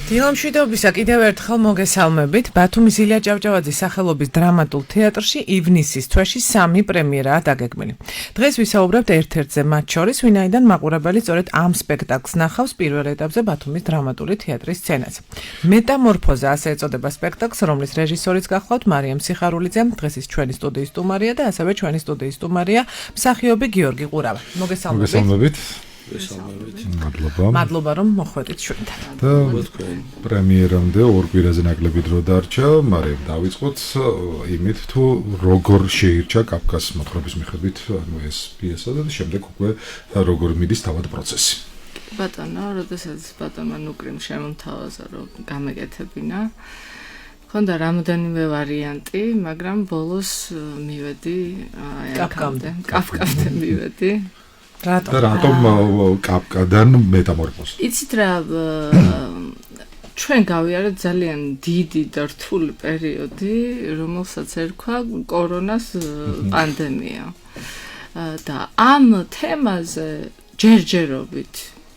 დილამშვიდობისა კიდევ ერთხელ მოგესალმებით. ბათუმის ილია ჭავჭავაძის სახელობის დრამატულ თეატრში ივნისის თვეში 3 პრემიერაა დაგეგმილი. დღეს ვისაუბრებთ ერთ-ერთზე მათ შორის, ვინაიდან მაყურებელი სწორედ ამ სპექტაკლს ნახავს პირველ ეტაპზე ბათუმის დრამატული თეატრის სცენაზე. მეტამორფოზა ასე ეწოდება სპექტაკლს, რომლის რეჟისორიც გახლავთ მარიამ სიხარულიძე. დღეს ის ჩვენი სტუდიის სტუმარია და ასევე ჩვენი სტუდიის სტუმარია მსახიობი გიორგი ყურავა. მოგესალმებით. მადლობა რომ მოხვედით ჩვენთან. და პრემიერამდე ორ კვირაზე ნაკლები დრო დარჩა, მაგრამ დავიწყოთ იმით თუ როგორ შეირჩა კაფკას მოთხრობის მიხედვით ეს პიესა და შემდეგ უკვე როგორ მიდის თავად პროცესი. ბატონო, როდესაც ბატონმა ნუკრიმ შემომთავაზა რომ გამეკეთებინა, ხონდა რამოდენიმე ვარიანტი, მაგრამ ბოლოს მივედი კაფკამდე მივედი. რატომ კაფკადან მეტამორფოზა? იცით რა, ჩვენ გავიარეთ ძალიან დიდი და რთული პერიოდი, რომელსაც ერქვა კორონას პანდემია. და ამ თემაზე ჯერჯერობით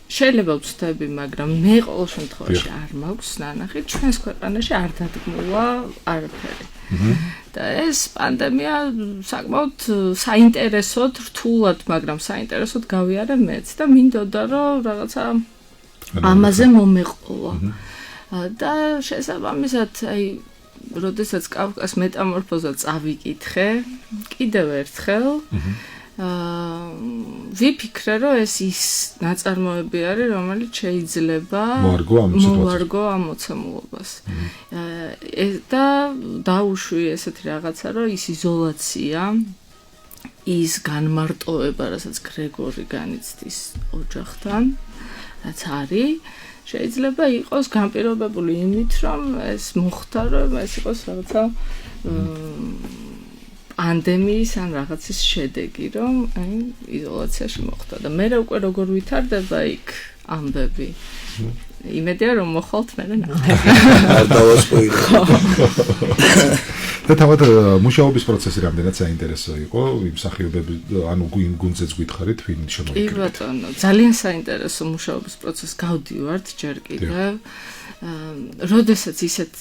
შეიძლება ვცდები, მაგრამ მე ყოველ შემთხვევაში არ მაქვს ნანახი, ჩვენს ქვეყანაში არ დადგმულა არაფერი. და ეს პანდემია საკმაოდ საინტერესოდ, რთულად, მაგრამ საინტერესოდ გავიარე მეც და მინდოდა რომ რაღაცა ამაზე მომეყოლა. და შესაბამისად, აი, როდესაც კაფკას მეტამორფოზა წავიკითხე, კიდევ ერთხელ ვიფიქრე, რომ ეს ის ნაწარმოები არის, რომელიც შეიძლება მოვარგო ამ მოცემულობას. და დაუშვი ესეთი რაღაცა, რომ ის იზოლაცია, ის განმარტოვება, რასაც გრეგორი განიცდის ოჯახთან, რაც არის, შეიძლება იყოს განპირობებული იმით, რომ ეს მოხდა, რომ ეს იყოს რაღაცა პანდემიის ან რაღაცის შედეგი, რომ აი იზოლაციაში მოხდა და მე უკვე როგორ ვითარდება იქ ამბები. იმედია რომ მოხვალთ მე ნახე. არ დავასპოილო. და თავად მუშაობის პროცესი რამდენად საინტერესო იყო, იმ მსახიობები, ანუ იმ გუნდზეც გითხარით, ვინ შემოიკრიბეთ? კი ბატონო, ძალიან საინტერესო მუშაობის პროცესს გავდივართ ჯერ კიდევ. როდესაც ისეთ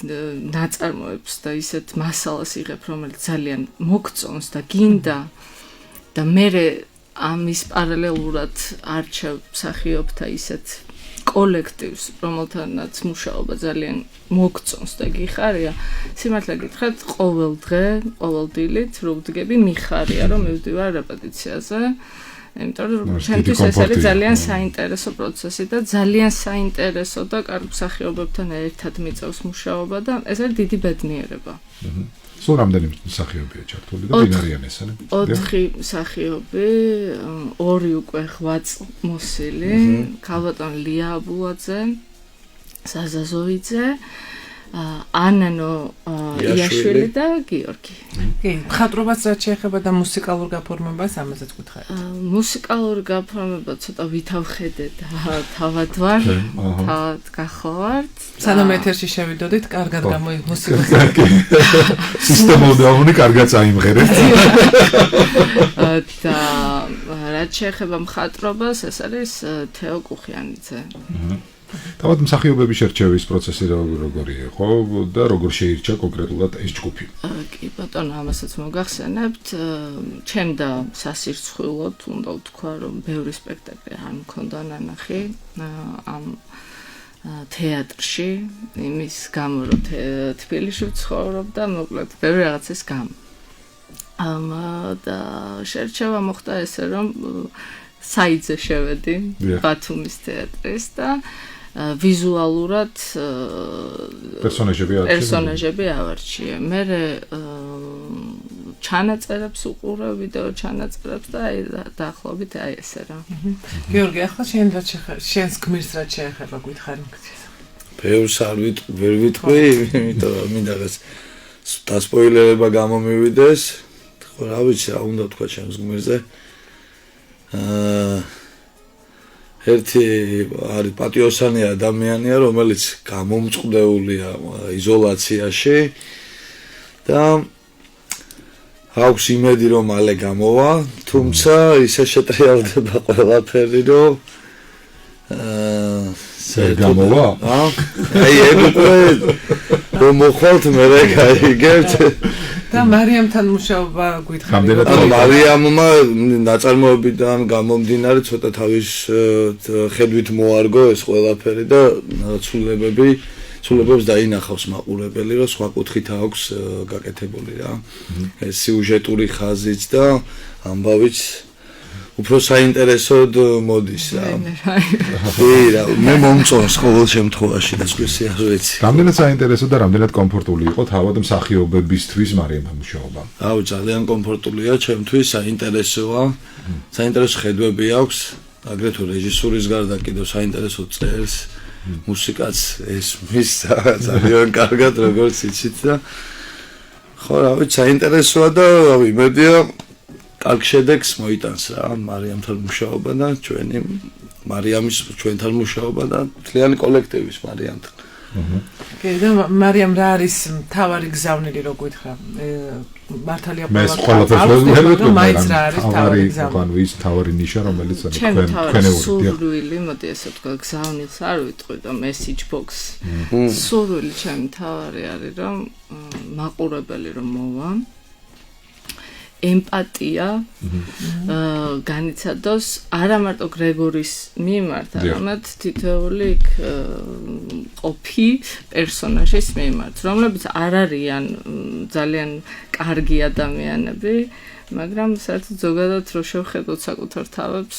ნაწარმოებს და ისეთ მასალას იღებ, რომელიც ძალიან მოგწონს და გინდა და მე ამის პარალელურად არჩევ მსახიობთა ისეთ კოლექტივს, რომელთანაც მუშაობა ძალიან მოგწონს და გიხარია, სიმართლე გითხრათ, ყოველ დღე, ყოველ დილით რო ვდგები, მიხარია რომ მივდივარ რეპეტიციაზე. იმიტომ რომ ჩემთვის ეს არის ძალიან საინტერესო პროცესი და ძალიან საინტერესო და კარგ მსახიობებთან ერთად მიწევს მუშაობა და ეს არის დიდი ბედნიერება. სულ რამდენი მსახიობია ჩართული და ვინ არიან ესენი? 4 მსახიობი, 2 უკვე ღვაწლმოსილი, ქალბატონ ლია აბულაძე, ზაზა ზოიძე, ანანო იაშვილი და გიორგი. კი, მხატვრობას რაც შეეხება და მუსიკალურ გაფორმებას, ამაზეც გითხარით. მუსიკალურ გაფორმება ცოტა ვითავხედე და თავად ვარ, თავად გახლავართ. სანამ ეთერში შევიდოდით, კარგად მუსიკას. სისტემოდაუნი კარგად წაიმღერეთ. და რაც შეეხება მხატვრობას, ეს არის თეო კუხიანიძე. თავად მსახიობების შერჩევის პროცესი როგორი იყო და როგორ შეირჩა კონკრეტულად ეს ჯგუფი? კი ბატონო, ამასაც მოგახსენებთ, ჩემ და სასირცხვილოდ უნდა ვთქვა, რომ ბევრი სპექტაკლი არ მქონდა ნანახი ამ თეატრში, იმის გამო რომ თბილისში ვცხოვრობ და მოკლედ ბევრი რაღაცის გამო. და შერჩევა მოხდა ესე, რომ საიძე შევედი ბათუმის თეატრის და ვიზუალურად პერსონაჟები ავარჩიე. მე ჩანაწერებს უყურე, ვიდეო ჩანაწერებს და დაახლოებით აი ესე რა. გიორგი, ახლა შენს გმირს რაც შეეხება გითხარი მგზის. ბევრს ვერ ვიტყვი, იმიტომ რომ მინდა ეს დასპოილერება გამომივიდეს. ხო, რა ვიცი, რა უნდა თქვა ჩემს გმირზე. ერთი არის პატიოსანი ადამიანია, რომელიც გამომწყდეულია იზოლაციაში და აქვს იმედი რომ მალე გამოვა, თუმცა ისე შეტრიალდება ყველაფერი, რომ გამოვა? აი ეგ უკვე რომ მოხვალთ მე გაიგებთ. და მარიამთან მუშაობა გითხარი. რამდენად მარიამმა ნაწარმოებიდან გამომდინარე ცოტა თავის ხედვით მოარგო ეს ყველაფერი და ცვლილებებს დაინახავს მაყურებელი, რომ სხვა კუთხით აქვს გაკეთებული რა. ეს სიუჟეტური ხაზიც და ამბავიც უფრო საინტერესოდ მოდის რა. რა, მე მომწონს ყოველ შემთხვევაში და სულ არ ვიცი. რამდენად საინტერესო და რამდენად კომფორტული იყო თავად მსახიობებისთვის მარიამთან მუშაობა? აუ, ძალიან კომფორტულია ჩემთვის, საინტერესოა. საინტერესო ხედვები აქვს, აგრეთვე რეჟისურის გარდა კიდევ საინტერესო წერს, მუსიკაც ესმის ძალიან კარგად როგორც იცით და ხო, რა ვიცი, საინტერესოა და იმედია კარგ შედეგს მოიტანს რა მარიამთან მუშაობა და ჩვენთან მუშაობა და მთლიანი კოლექტივის მარიამთან. კი, და მარიამ რა არის მთავარი გზავნილი რო გითხრა? მართალია ყველაფერს მაინც რა არის მთავარი გზავნილი? ის მთავარი ნიშა რომელიც თქვენეური სურვილი, მოდი ესე ვთქვა, გზავნილს არ ვიტყვი და message box. სურვილი ჩემი მთავარი არის რომ მაყურებელი რომ მოვა ემპათია განიცადოს არა მარტო გრეგორის მიმართ, არამედ თითოეული ყოფი პერსონაჟის მიმართ, რომლებიც არ არიან ძალიან კარგი ადამიანები, მაგრამ საერთოდ ზოგადად რო შევხედოთ საკუთარ თავებს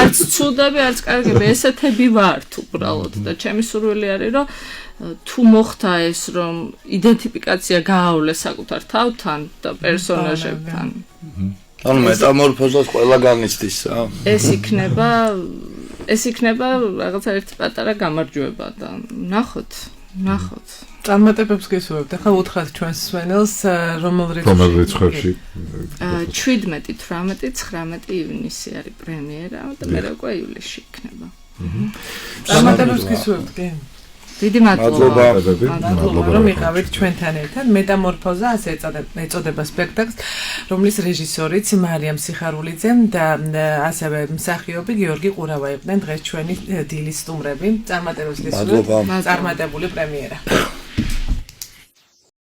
არც ცუდები, არც კარგები, ესეთები ვართ უბრალოდ და ჩემი სურვილი არის რომ თუ მოხდა ეს რომ იდენტიფიკაცია გაავლეს საკუთარ თავთან და პერსონაჟებთან. ანუ მეტამორფოზას ყველა განიცდის რა. ეს იქნება რაღაცა ერთი პატარა გამარჯვება და ნახოთ. წარმატებებს გესურვებთ. ახლა უთხრათ ჩვენს სვენელს რომელ რიცხვებში? 17, 18, 19 ივნისი არის პრემიერა და მე უკვე ივლისში იქნება. წარმატებებს გესურვებთ, კი? დიდი მადლობა რომ იყავით ჩვენთან ერთად. მეტამორფოზა ასე ეწოდება სპექტაკლს, რომლის რეჟისორიც მარიამ სიხარულიძე და ასევე მსახიობი გიორგი ყურავა იყვნენ დღეს ჩვენი დილის სტუმრები. წარმატებებს გესურვებთ. წარმატებული პრემიერა.